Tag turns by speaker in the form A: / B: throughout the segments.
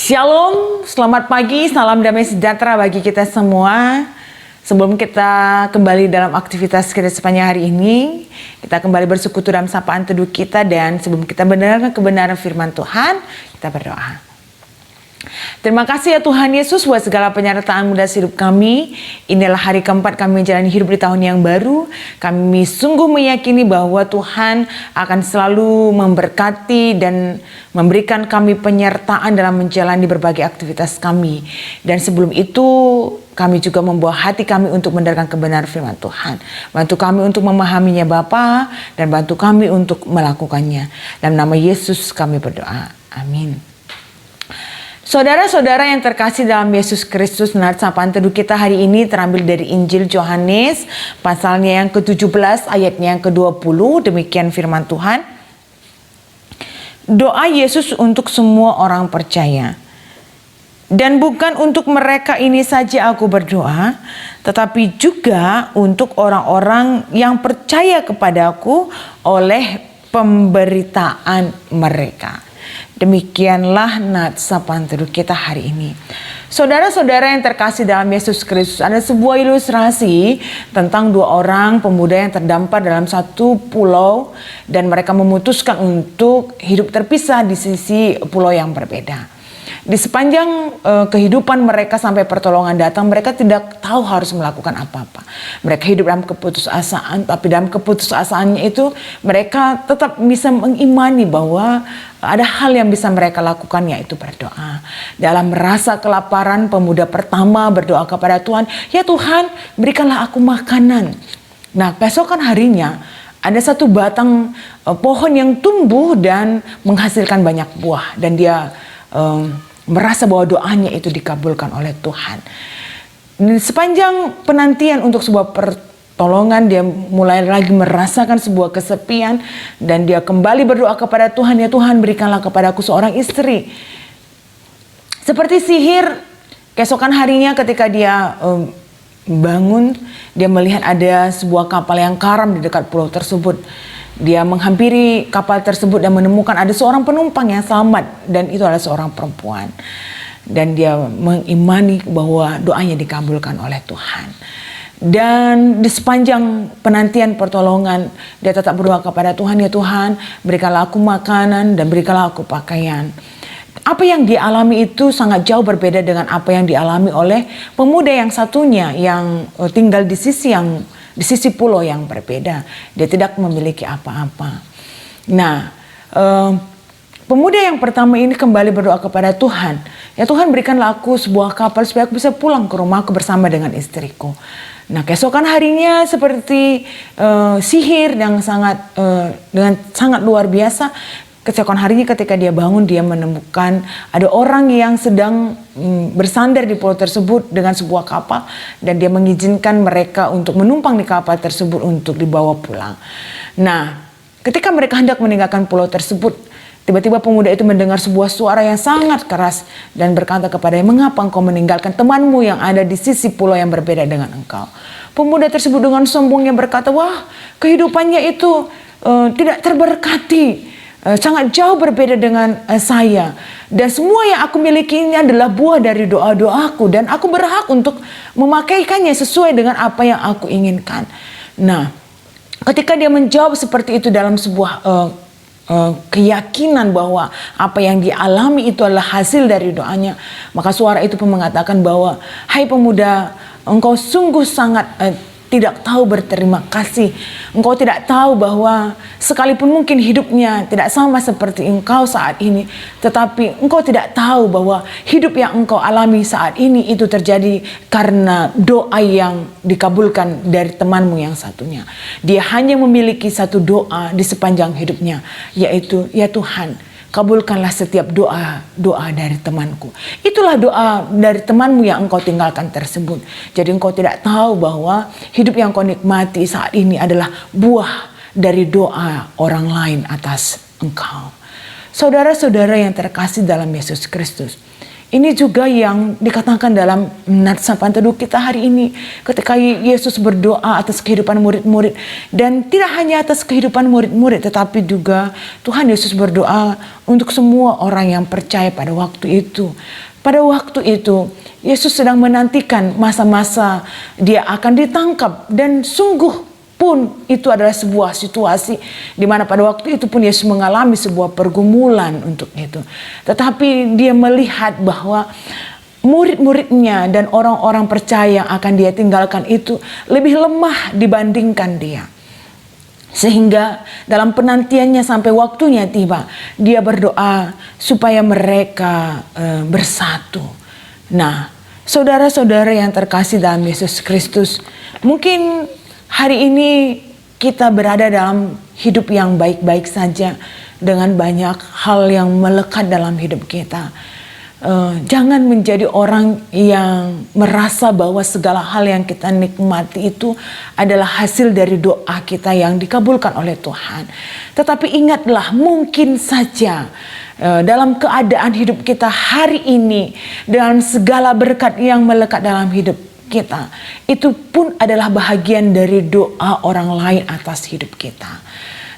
A: Shalom, selamat pagi, salam damai sejahtera bagi kita semua. Sebelum kita kembali dalam aktivitas kita sepanjang hari ini, kita kembali bersekutu dalam sapaan teduh kita, dan sebelum kita mendengarkan kebenaran firman Tuhan, kita berdoa. Terima kasih ya Tuhan Yesus buat segala penyertaan-Mu dalam hidup kami. Inilah hari keempat kami menjalani hidup di tahun yang baru. Kami sungguh meyakini bahwa Tuhan akan selalu memberkati dan memberikan kami penyertaan dalam menjalani berbagai aktivitas kami. Dan sebelum itu, kami juga membawa hati kami untuk mendengarkan kebenaran firman Tuhan. Bantu kami untuk memahaminya Bapa, dan bantu kami untuk melakukannya. Dalam nama Yesus kami berdoa. Amin. Saudara-saudara yang terkasih dalam Yesus Kristus, menurut sapaan teduh kita hari ini terambil dari Injil Yohanes, pasalnya yang ke-17, ayatnya yang ke-20, demikian firman Tuhan. Doa Yesus untuk semua orang percaya. Dan bukan untuk mereka ini saja aku berdoa, tetapi juga untuk orang-orang yang percaya kepadaku oleh pemberitaan mereka. Demikianlah nats sapaan teduh kita hari ini. Saudara-saudara yang terkasih dalam Yesus Kristus, ada sebuah ilustrasi tentang dua orang pemuda yang terdampar dalam satu pulau, dan mereka memutuskan untuk hidup terpisah di sisi pulau yang berbeda. Di sepanjang kehidupan mereka sampai pertolongan datang, mereka tidak tahu harus melakukan apa-apa. Mereka hidup dalam keputusasaan, tapi dalam keputusasaannya itu mereka tetap bisa mengimani bahwa ada hal yang bisa mereka lakukan, yaitu berdoa. Dalam rasa kelaparan, pemuda pertama berdoa kepada Tuhan, "Ya Tuhan, berikanlah aku makanan." Nah, besokan harinya ada satu batang pohon yang tumbuh dan menghasilkan banyak buah, dan dia merasa bahwa doanya itu dikabulkan oleh Tuhan. Sepanjang penantian untuk sebuah pertolongan, dia mulai lagi merasakan sebuah kesepian, dan dia kembali berdoa kepada Tuhan, "Ya Tuhan, berikanlah kepadaku seorang istri." Seperti sihir, keesokan harinya ketika dia bangun, dia melihat ada sebuah kapal yang karam di dekat pulau tersebut. Dia menghampiri kapal tersebut dan menemukan ada seorang penumpang yang selamat, dan itu adalah seorang perempuan. Dan dia mengimani bahwa doanya dikabulkan oleh Tuhan. Dan di sepanjang penantian pertolongan, dia tetap berdoa kepada Tuhan, "Ya Tuhan, berikanlah aku makanan dan berikanlah aku pakaian." apa yang dialami itu sangat jauh berbeda dengan apa yang dialami oleh pemuda yang satunya yang tinggal di sisi pulau yang berbeda. Dia tidak memiliki apa-apa. Nah, pemuda yang pertama ini kembali berdoa kepada Tuhan. Ya Tuhan, berikanlah aku sebuah kapal supaya aku bisa pulang ke rumahku bersama dengan istriku. Nah, keesokan harinya seperti sihir yang dengan sangat luar biasa. Keesokan harinya ketika dia bangun, dia menemukan ada orang yang sedang bersandar di pulau tersebut dengan sebuah kapal, dan dia mengizinkan mereka untuk menumpang di kapal tersebut untuk dibawa pulang. Nah, ketika mereka hendak meninggalkan pulau tersebut, tiba-tiba pemuda itu mendengar sebuah suara yang sangat keras dan berkata kepadanya, "Mengapa engkau meninggalkan temanmu yang ada di sisi pulau yang berbeda dengan engkau?" Pemuda tersebut dengan sombongnya berkata, "Wah, kehidupannya itu tidak terberkati, sangat jauh berbeda dengan saya. Dan semua yang aku miliki ini adalah buah dari doa-doaku, dan aku berhak untuk memakaikannya sesuai dengan apa yang aku inginkan." Nah, ketika dia menjawab seperti itu dalam sebuah keyakinan bahwa apa yang dialami itu adalah hasil dari doanya, maka suara itu pun mengatakan bahwa, "Hai pemuda, engkau sungguh sangat tidak tahu berterima kasih. Engkau tidak tahu bahwa sekalipun mungkin hidupnya tidak sama seperti engkau saat ini, tetapi engkau tidak tahu bahwa hidup yang engkau alami saat ini itu terjadi karena doa yang dikabulkan dari temanmu yang satunya. Dia hanya memiliki satu doa di sepanjang hidupnya, yaitu, ya Tuhan, kabulkanlah setiap doa dari temanku." Itulah doa dari temanmu yang engkau tinggalkan tersebut. Jadi engkau tidak tahu bahwa hidup yang kau nikmati saat ini adalah buah dari doa orang lain atas engkau. Saudara-saudara yang terkasih dalam Yesus Kristus, ini juga yang dikatakan dalam nats sapaan teduh kita hari ini, ketika Yesus berdoa atas kehidupan murid-murid, dan tidak hanya atas kehidupan murid-murid, tetapi juga Tuhan Yesus berdoa untuk semua orang yang percaya pada waktu itu. Pada waktu itu Yesus sedang menantikan masa-masa dia akan ditangkap, dan sungguh pun itu adalah sebuah situasi di mana pada waktu itu pun Yesus mengalami sebuah pergumulan untuk itu. Tetapi dia melihat bahwa murid-muridnya dan orang-orang percaya yang akan dia tinggalkan itu lebih lemah dibandingkan dia. Sehingga dalam penantiannya sampai waktunya tiba, dia berdoa supaya mereka bersatu. Nah, saudara-saudara yang terkasih dalam Yesus Kristus, mungkin hari ini kita berada dalam hidup yang baik-baik saja dengan banyak hal yang melekat dalam hidup kita. Jangan menjadi orang yang merasa bahwa segala hal yang kita nikmati itu adalah hasil dari doa kita yang dikabulkan oleh Tuhan. Tetapi ingatlah, mungkin saja dalam keadaan hidup kita hari ini, dengan segala berkat yang melekat dalam hidup kita, itu pun adalah bahagian dari doa orang lain atas hidup kita.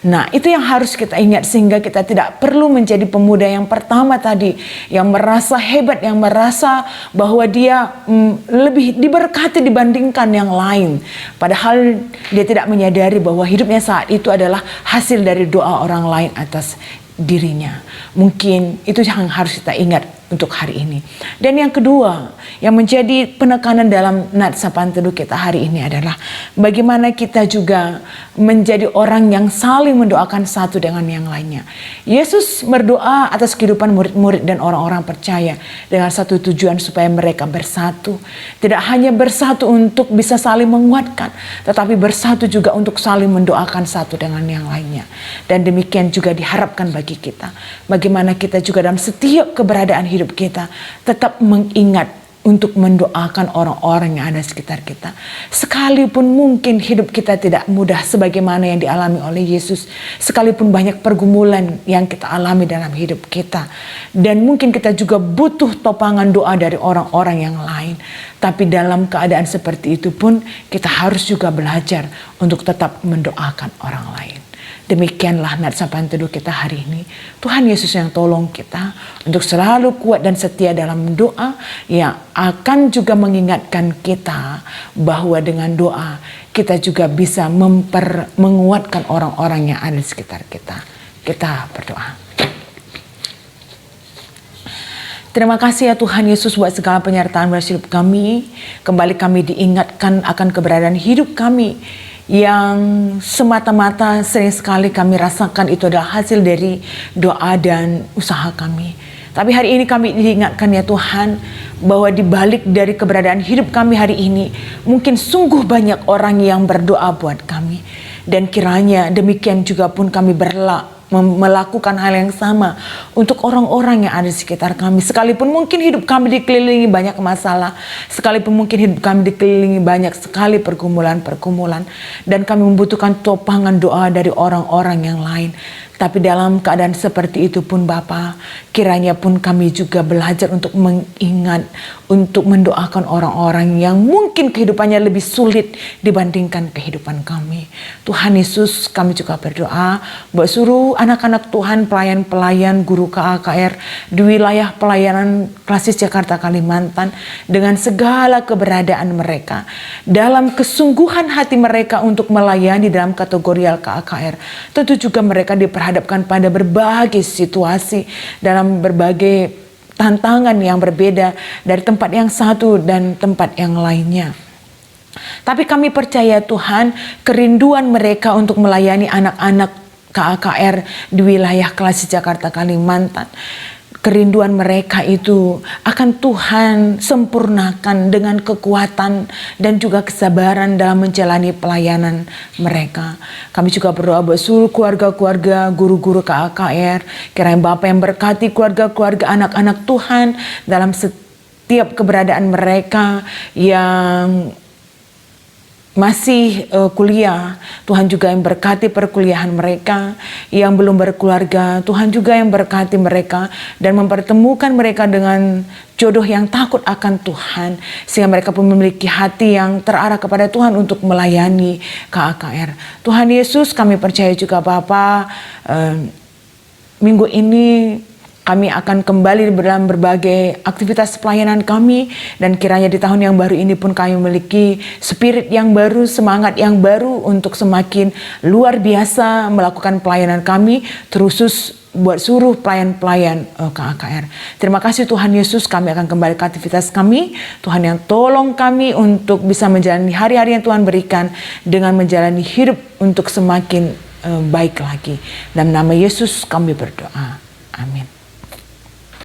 A: Nah, itu yang harus kita ingat, sehingga kita tidak perlu menjadi pemuda yang pertama tadi, yang merasa hebat, yang merasa bahwa dia lebih diberkati dibandingkan yang lain. Padahal dia tidak menyadari bahwa hidupnya saat itu adalah hasil dari doa orang lain atas dirinya. Mungkin itu yang harus kita ingat untuk hari ini. Dan yang kedua, yang menjadi penekanan dalam nats sapaan teduh kita hari ini adalah bagaimana kita juga menjadi orang yang saling mendoakan satu dengan yang lainnya. Yesus berdoa atas kehidupan murid-murid dan orang-orang percaya dengan satu tujuan, supaya mereka bersatu. Tidak hanya bersatu untuk bisa saling menguatkan, tetapi bersatu juga untuk saling mendoakan satu dengan yang lainnya. Dan demikian juga diharapkan bagi kita, bagaimana kita juga dalam setiap keberadaan hidup kita tetap mengingat untuk mendoakan orang-orang yang ada di sekitar kita. Sekalipun mungkin hidup kita tidak mudah sebagaimana yang dialami oleh Yesus, sekalipun banyak pergumulan yang kita alami dalam hidup kita, dan mungkin kita juga butuh topangan doa dari orang-orang yang lain. Tapi dalam keadaan seperti itu pun kita harus juga belajar untuk tetap mendoakan orang lain. Demikianlah nats sapaan teduh kita hari ini. Tuhan Yesus yang tolong kita untuk selalu kuat dan setia dalam doa, yang akan juga mengingatkan kita bahwa dengan doa kita juga bisa menguatkan orang-orang yang ada di sekitar kita. Kita berdoa. Terima kasih ya Tuhan Yesus buat segala penyertaan dalam hidup kami. Kembali kami diingatkan akan keberadaan hidup kami yang semata-mata sering sekali kami rasakan itu adalah hasil dari doa dan usaha kami. Tapi hari ini kami diingatkan ya Tuhan bahwa di balik dari keberadaan hidup kami hari ini mungkin sungguh banyak orang yang berdoa buat kami. Dan kiranya demikian juga pun kami melakukan hal yang sama untuk orang-orang yang ada di sekitar kami. Sekalipun mungkin hidup kami dikelilingi banyak masalah, sekalipun mungkin hidup kami dikelilingi banyak sekali pergumulan-pergumulan, dan kami membutuhkan topangan doa dari orang-orang yang lain. Tapi dalam keadaan seperti itu pun Bapa, kiranya pun kami juga belajar untuk mengingat, untuk mendoakan orang-orang yang mungkin kehidupannya lebih sulit dibandingkan kehidupan kami. Tuhan Yesus, kami juga berdoa buat seluruh anak-anak Tuhan, pelayan-pelayan, guru KAKR di wilayah pelayanan Klasis Jakarta Kalimantan, dengan segala keberadaan mereka, dalam kesungguhan hati mereka untuk melayani dalam kategorial KAKR. Tentu juga mereka diperhadapkan pada berbagai situasi, dalam berbagai tantangan yang berbeda dari tempat yang satu dan tempat yang lainnya. Tapi kami percaya Tuhan, kerinduan mereka untuk melayani anak-anak KAKR di wilayah Klasis Jakarta Kalimantan, kerinduan mereka itu akan Tuhan sempurnakan dengan kekuatan dan juga kesabaran dalam menjalani pelayanan mereka. Kami juga berdoa buat seluruh keluarga-keluarga guru-guru KAKR. Kiranya Bapa yang berkati keluarga-keluarga anak-anak Tuhan dalam setiap keberadaan mereka yang masih kuliah. Tuhan juga yang berkati perkuliahan mereka, yang belum berkeluarga. Tuhan juga yang berkati mereka dan mempertemukan mereka dengan jodoh yang takut akan Tuhan, sehingga mereka pun memiliki hati yang terarah kepada Tuhan untuk melayani KAKR. Tuhan Yesus, kami percaya juga Bapa, minggu ini kami akan kembali dalam berbagai aktivitas pelayanan kami, dan kiranya di tahun yang baru ini pun kami memiliki spirit yang baru, semangat yang baru untuk semakin luar biasa melakukan pelayanan kami, terusus buat seluruh pelayan-pelayan KAKR. Terima kasih Tuhan Yesus, kami akan kembali ke aktivitas kami. Tuhan yang tolong kami untuk bisa menjalani hari-hari yang Tuhan berikan dengan menjalani hidup untuk semakin baik lagi. Dalam nama Yesus kami berdoa. Amin.